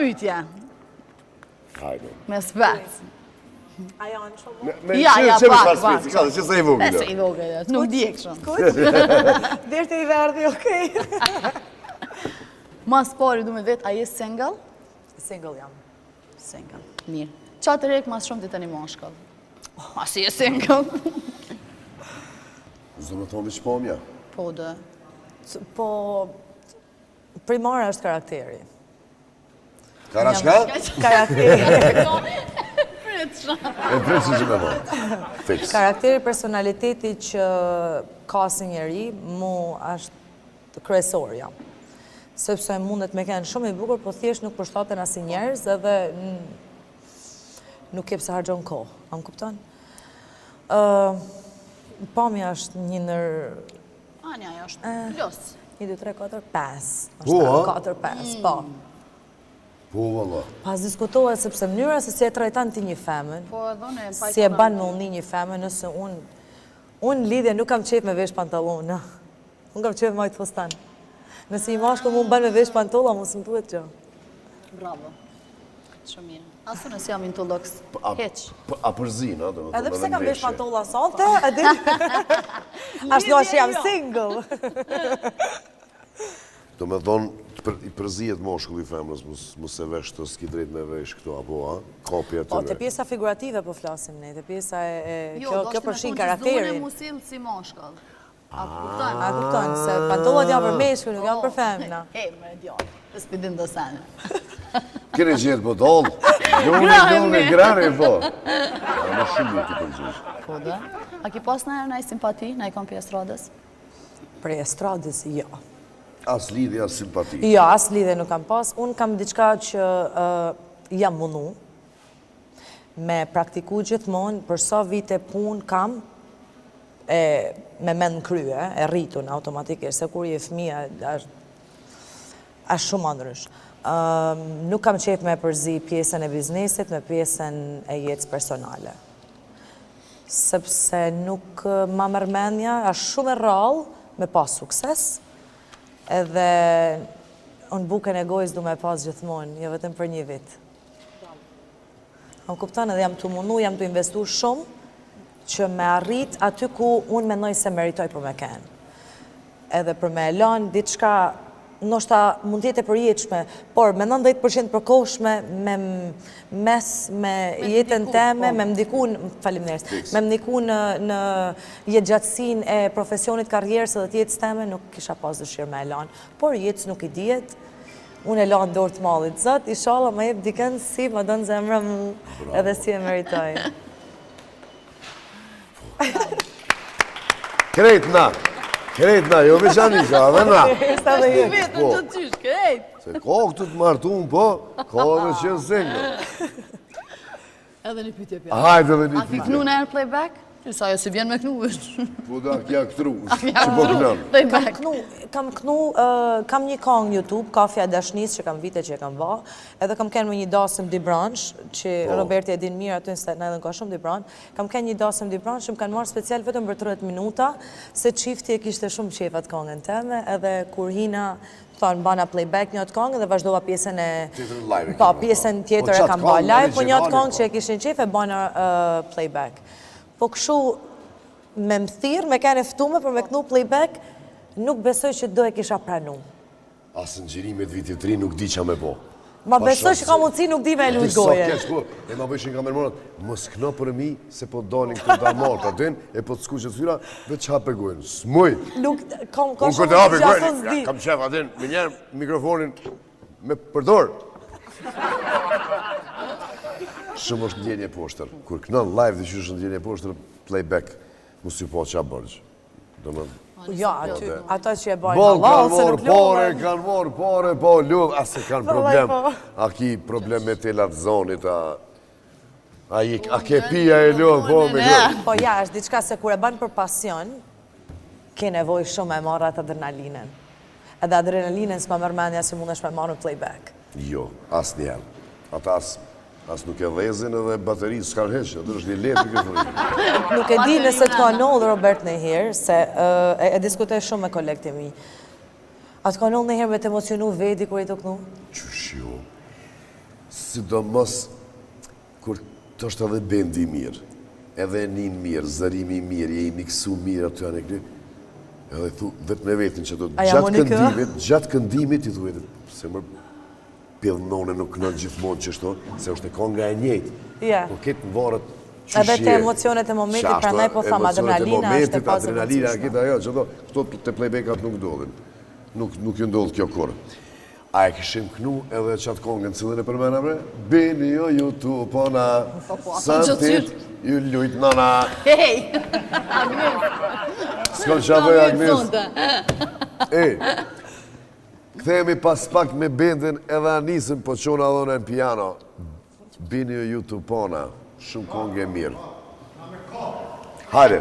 pyetje. Hajde. Me spec. A janë shumë? Ja, pak. Ka dhe që se i vogël. Se i vogël, nuk di e kështu. Dirti i verdi, okej. Mas pari du me vetë, a je single? Single jam. Single. Mirë. Qa të rek mas shumë të tani moshkall? A si je single? Zë më thonë që po mja. Po dhe. Po, primara është karakteri. Karashka? Karakteri. E pretë që me thonë. Fix. Karakteri, personaliteti që ka si njeri, mu është kryesorja. Sepse mundet me kënë shumë i bukur, po thjesht nuk përshtaten asi njerëz edhe nuk kep se hargjon kohë. A më kupton? Pamja është një nër... Anja, jo është plus. 1, 2, 3, 4, 5. Po, a? 4, 5, po. Po, valla. Pas diskutohet sepse mënyra se si e trajton ti një femën, Po edhe unë e si e ban me ullni një femën, nëse unë lidhje nuk kam qef me vesh pantallona. Unë kam qef me majtë fustan. Nëse i mashko mu më ban me vesh pantolla, mu së më duhet që. Bravo. Shumë mirë. Asu nësë jam into looks. Heq. A përzina, dhe më thonë. Edhe pse kam vesh pantolla sante, ashtu që jam single. Do me thonë, i përzijet moshkull i femrës, mu se vesh të s'ki drejt me vesh këto, apo, a? Kopja të Po, re. të pjesa figurative po flasim ne, të pjesa Jo, kjo përshin karakterin. Zune musil si moshkall. A kupton? A kupton, se pantollat janë për meshkuj, nuk janë për femna. E, më djallë. Të s'pidin do sene. Kene gjithë po dollë? Gjone, grane, po. A më shumë një të përgjish. Po dhe. A ki pas në herë naj simpati, naj kom për estradës? Për estradës, jo. As lidhje, as simpati. Jo, as lidhje nuk kam pas. Unë kam diçka që jam mundu me praktiku gjithmonë, për sa vite pun kam, me mend në krye, e rritun automatikisht, se kur je fëmija, është shumë andrysh. Nuk kam qef me përzi pjesën e biznesit me pjesën e jetës personale. Sepse nuk ma mërmenja, është shumë e rrallë me pas sukses, edhe unë bukën e gojës du me pas gjithmonë, jo vetëm për një vit. Më kupton edhe jam të mundu, jam të investu shumë, që me arrit aty ku unë mendoj se meritoj për me kenë. Edhe për me lanë diçka, ndoshta mund tjetë e përjetshme, por me 90% përkohshme me mes me jetën teme, me mdiku, faleminderit, me mdiku në jetëgjatësinë e profesionit, karrierës edhe të jetës teme, nuk kisha pas dëshirë me lanë. Por jetës nuk i dihet, unë e lanë dorë të mallit. Zot, inshallah më jep dikën si më don zemra mu edhe si e meritoj. Krejt na, jo veçanisha, edhe na. Sa dhe jetë. Vetëm të tysh, krejt. Se ko këtu të martun, po, ko edhe qenë single. Edhe një pytje pja. Hajde edhe një A ki knu në air playback? Sa jo si vjen me knu është. Po da, kja këtru, që po kënëm. Playback. Kam një kong YouTube, Kafja e Dashnis, që kam vite që e kam va, edhe kam kenë me një dasëm di branch, që Roberti e din mirë aty në Staten Island ka shumë di branch, kam kenë një dasëm di branch, që më kanë marrë special vetëm për 30 minuta, se qifti e kishte shumë qefat kongën teme, edhe kur hina, thonë, bana playback një atë kongë dhe vazhdova pjesën e... Po, pjesën tjetër e kam ba live, po një atë kongë që e kishin qef e bana playback. Po këshu me më thirë, me kene ftume për me kënu playback, nuk besoj që do e kisha pranu. Asë në gjirimet vitit të ri nuk di qa me bo. Ma besoj që ka mundësi nuk di me e lujt goje. E ma bëshin kamermonat, mos këno për mi se po dalin këtë damarë të adin, e po të sku që të fyra, dhe që hape gojnë. Smuj! Nuk, kam Unë shumë këtë hape që asë gojnë, zdi. kam qef adin, me njerë mikrofonin me përdor. Shumë është ndjenje poshtër. Kur kënon live dhe që është ndjenje poshtër, playback, mu si po qa bërgjë. Ja, ata që e bajnë halal, se nuk lume. Kanë morë pare, po lume, asë kanë problem. A ki problem me telat zonit, a ke pia e lume, po me lume. Po ja, është diçka se kur e banë për pasion, ke nevoj shumë e marrë atë adrenalinën. Edhe adrenalinën s'ma mërmendja si mundesh me marrë në playback. Jo, asë njerë. Ata asë nuk e dhezin edhe bateri s'kan heqë, atë është një letë i këtë rritë. Nuk e di nëse të ka nëllë Robert në herë, se e diskutoj shumë me kolegët e mi. A të ka nëllë në herë me të emocionu vedi kër i të kënu? Qysh jo. sidomos kur të është edhe bendi mirë, edhe nin mirë, zërimi mirë, je i miksu mirë aty anë e këni, edhe thu vetë me vetin që do gjatë këndimit i thu vetë, se më pjellnone nuk në gjithmonë që shto, se është e konga e njëjtë. Po ketë në varët qëshje. Edhe të emocionet e momentit, pra ndaj po thamë adrenalina është e pasë adrenalina, kita jo, që do, këto të playback-at nuk ndodhin. Nuk ju ndodhë kjo korë. A e këshim kënu edhe qatë kongën cilën e përmena bre? Bini jo ju tu pona, santit ju lujt nana. Hej! S'kon qabëj Agnes. Këthejemi pas pak me bendin edhe anisën po qona dhone në piano. Bini jo ju tu pona, shumë kongë e mirë. Hajde.